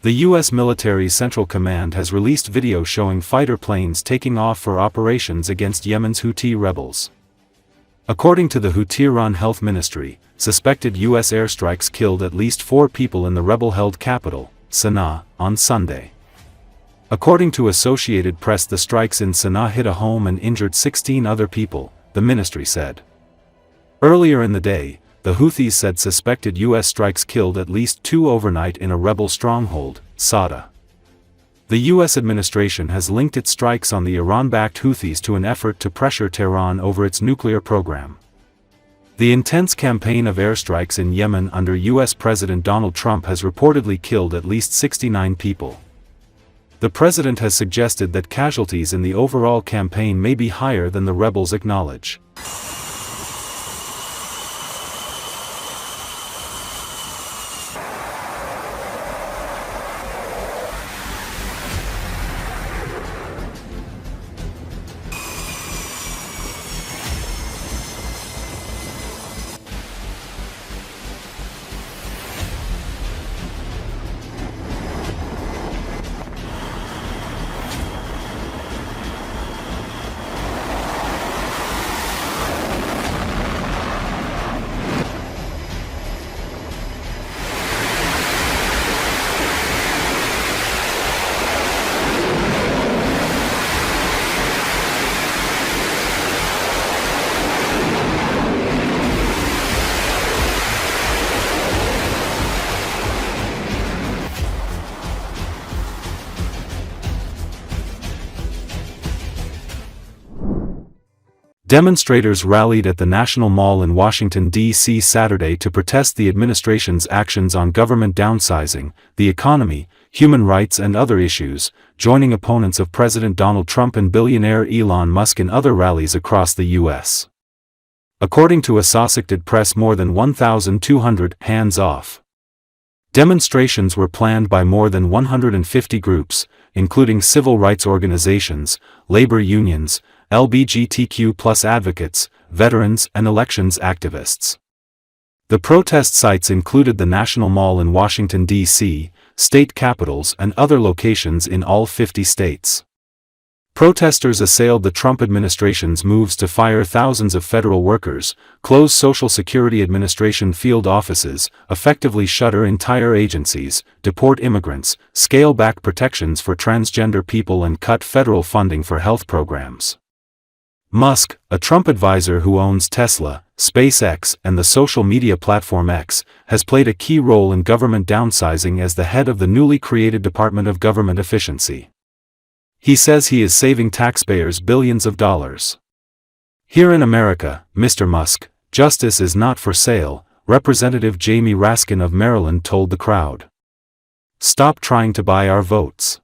The U.S. military's Central Command has released video showing fighter planes taking off for operations against Yemen's Houthi rebels. According to the Houthi-run health ministry, suspected U.S. airstrikes killed at least 4 people in the rebel-held capital, Sanaa, on Sunday. According to Associated Press, the strikes in Sanaa hit a home and injured 16 other people, the ministry said. Earlier in the day, the Houthis said suspected U.S. strikes killed at least 2 overnight in a rebel stronghold, Saada. The U.S. administration has linked its strikes on the Iran-backed Houthis to an effort to pressure Tehran over its nuclear program. The intense campaign of airstrikes in Yemen under U.S. President Donald Trump has reportedly killed at least 69 people. The president has suggested that casualties in the overall campaign may be higher than the rebels acknowledge. Demonstrators rallied at the National Mall in Washington, D.C. Saturday to protest the administration's actions on government downsizing, the economy, human rights and other issues, joining opponents of President Donald Trump and billionaire Elon Musk in other rallies across the U.S. According to Associated Press, more than 1,200 hands-off demonstrations were planned by more than 150 groups, including civil rights organizations, labor unions, LGBTQ+ advocates, veterans and elections activists. The protest sites included the National Mall in Washington, D.C., state capitals and other locations in all 50 states. Protesters assailed the Trump administration's moves to fire thousands of federal workers, close Social Security Administration field offices, effectively shutter entire agencies, deport immigrants, scale back protections for transgender people and cut federal funding for health programs. Musk, a Trump advisor who owns Tesla, SpaceX and the social media platform X, has played a key role in government downsizing as the head of the newly created Department of Government Efficiency. He says he is saving taxpayers billions of dollars. Here in America, Mr. Musk, justice is not for sale, Representative Jamie Raskin of Maryland told the crowd. Stop trying to buy our votes.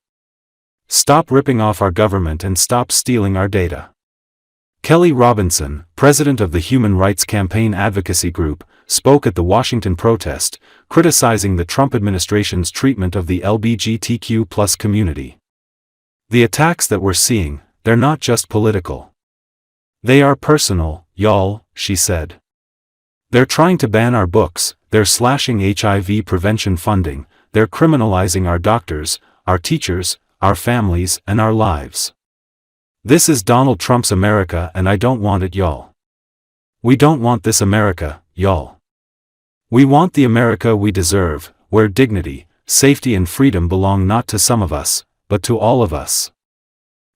Stop ripping off our government and stop stealing our data. Kelly Robinson, president of the Human Rights Campaign Advocacy Group, spoke at the protest, criticizing the Trump administration's treatment of the LGBTQ+ community. The attacks that we're seeing, they're not just political. They are personal, y'all, she said. They're trying to ban our books, they're slashing HIV prevention funding, they're criminalizing our doctors, our teachers, our families and our lives. This is Donald Trump's America and I don't want it, y'all. We don't want this America, y'all. We want the America we deserve, where dignity, safety and freedom belong not to some of us, but to all of us.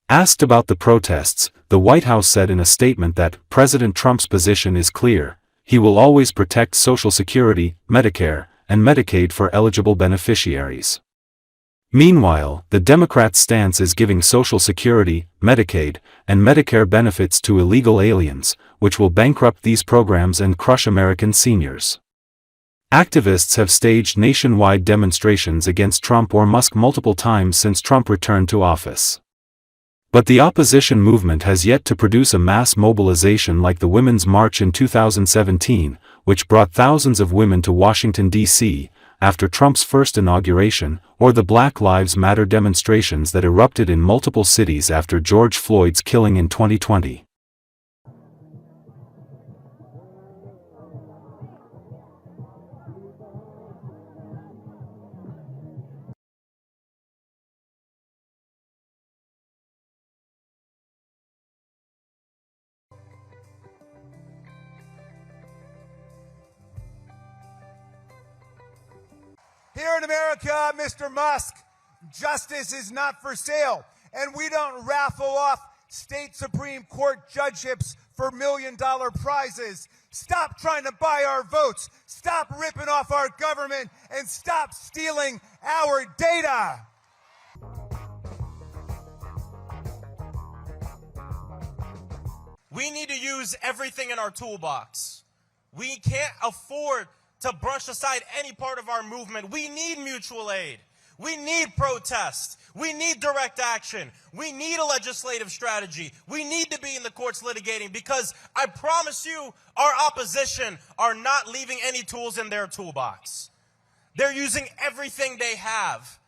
Asked about the protests, the White House said in a statement that President Trump's position is clear: he will always protect Social Security, Medicare, and Medicaid for eligible beneficiaries. Meanwhile, the Democrats' stance is giving Social Security, Medicaid, and Medicare benefits to illegal aliens, which will bankrupt these programs and crush American seniors. Activists have staged nationwide demonstrations against Trump or Musk multiple times since Trump returned to office. But the opposition movement has yet to produce a mass mobilization like the Women's March in 2017, which brought thousands of women to Washington, D.C., after Trump's first inauguration, or the Black Lives Matter demonstrations that erupted in multiple cities after George Floyd's killing in 2020. Here in America, Mr. Musk, justice is not for sale, and we don't raffle off state Supreme Court judgeships for million-dollar prizes. Stop trying to buy our votes. Stop ripping off our government, and stop stealing our data. We need to use everything in our toolbox. We can't afford to brush aside any part of our movement. We need mutual aid. We need protest. We need direct action. We need a legislative strategy. We need to be in the courts litigating, because I promise you, our opposition are not leaving any tools in their toolbox. They're using everything they have.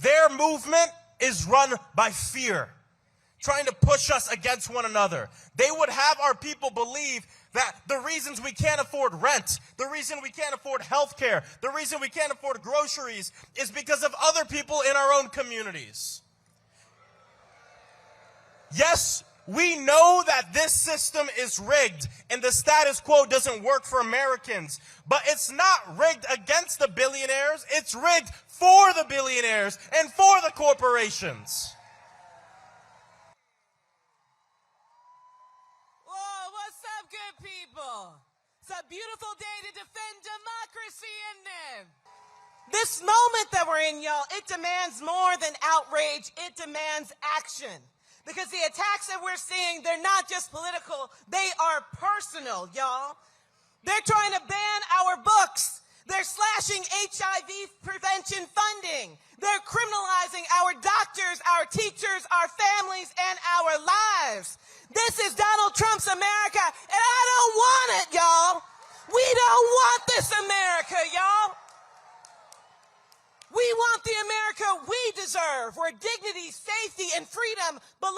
Their movement is run by fear, trying to push us against one another. They would have our people believe that the reasons we can't afford rent, the reason we can't afford health care, the reason we can't afford groceries is because of other people in our own communities. Yes, we know that this system is rigged and the status quo doesn't work for Americans, but it's not rigged against the billionaires, it's rigged for the billionaires and for the corporations. Whoa, what's up, good people? It's a beautiful day to defend democracy, isn't it? This moment that we're in, y'all, it demands more than outrage, it demands action. Because the attacks that we're seeing, they're not just political, they are personal, y'all. They're trying to ban our books. They're slashing HIV prevention funding. They're criminalizing our doctors, our teachers, our families, and our lives. This is Donald Trump's America, and I don't want it, y'all. We don't want this America, y'all. We want the America we deserve, where dignity, safety, and freedom belong